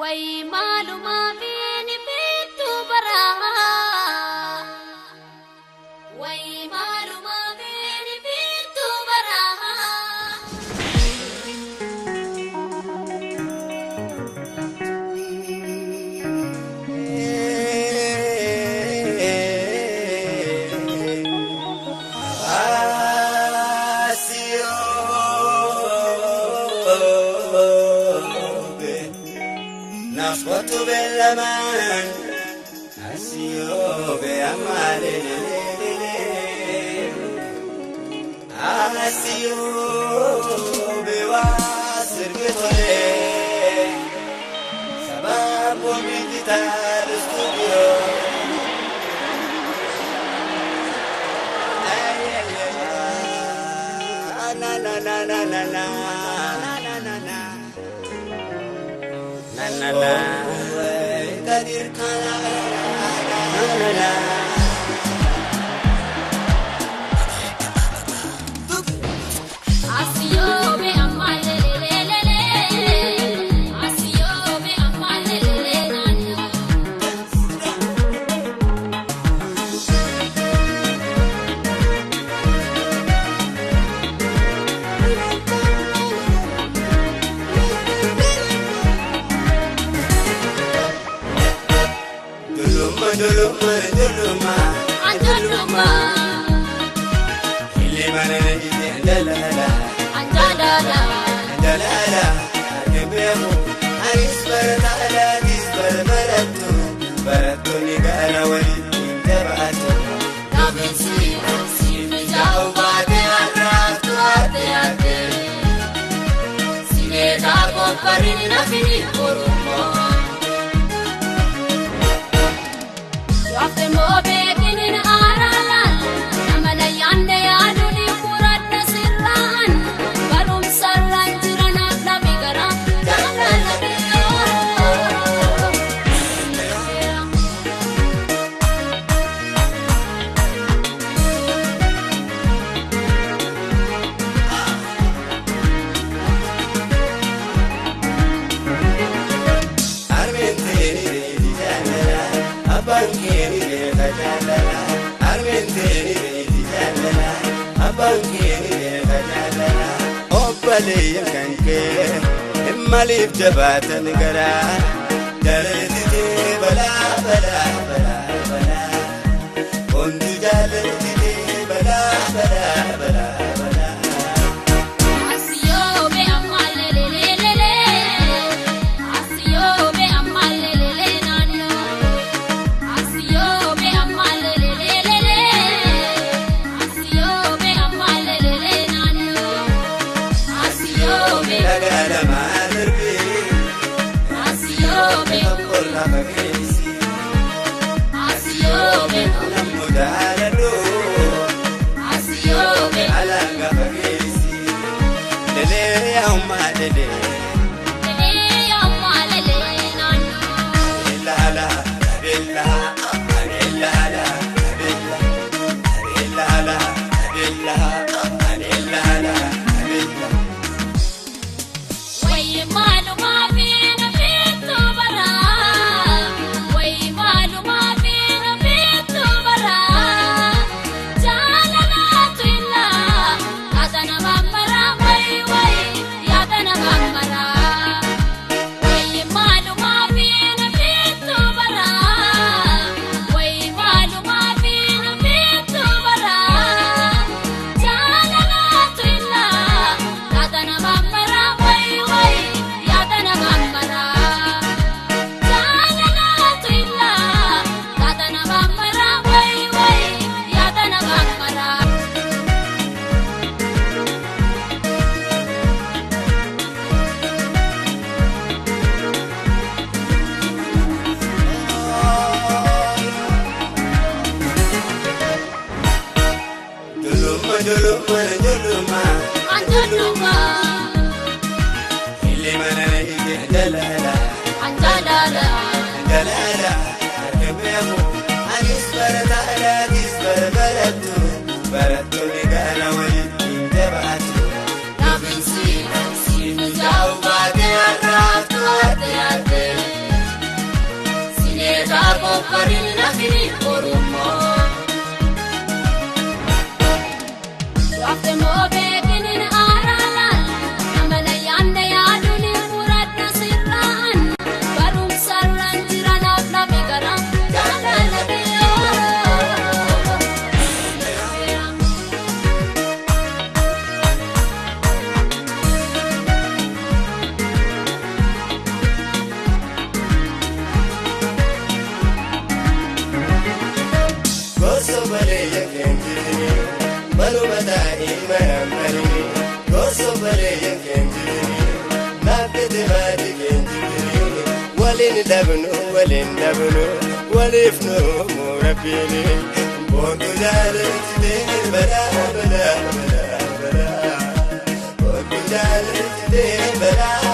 way maluma bini bitu baraha way maluma bini bitu baraha نصوت بالأمان أسيو بأمالنا أسيو بواسر بطريق سباب ومدتال استوديو لا لا لا لا لا لا لا لا قدير كان لا لا asio be amal le asio be amal le nanu دلوما anjaduma اللي ما نجي دلالا anjadada دلالا كبيرو عريس برتالا ديس برتو برتوني قال ولي تبعتو kabisi simi jau bade aratu ate sine da ko parini na fini korumo After more baking in Aralan, Namala Yande Aduni Murat Siran, Barum Saran Tirana Nabigara, Abankeni bejala, Armenteni bejala, Abankeni bejala. Obbali yanke, malif jabatan gara, jaladite bala bala bala bala. Ondu jaladite bala bala bala bala. Asio be amal le, Asio be amal le nanu. Asio be amal le, Asio be amal le nanu. Asio be, Lagala madarbi, Asio be, kolla magisi, Asio be, namu dalalo. Asio be, Alanga magisi, lele ya umma lele. le amal le nanu. La la la la la Way maluma bina bitu bara, way maluma bina bitu bara. Jalala tuilla, kadana mamara way yadana mamara. Way maluma bina bitu bara, way maluma bina bitu bara. Jalala tuilla, kadana mamara way yadana mamara. Jalala tuilla, kadana mamara way yadana mamara. Duluma Anjaduma, اللي ما نجي دلالا anjadada, دلالا كبيرو عريس برتالا ديس برتو نقال ولي تبعتو kabisi simi jau bade aratu ate ولين دبنو وليفنو مربيني بونتو جالتني بلا بلا بلا بلا بونتو جالتني بلا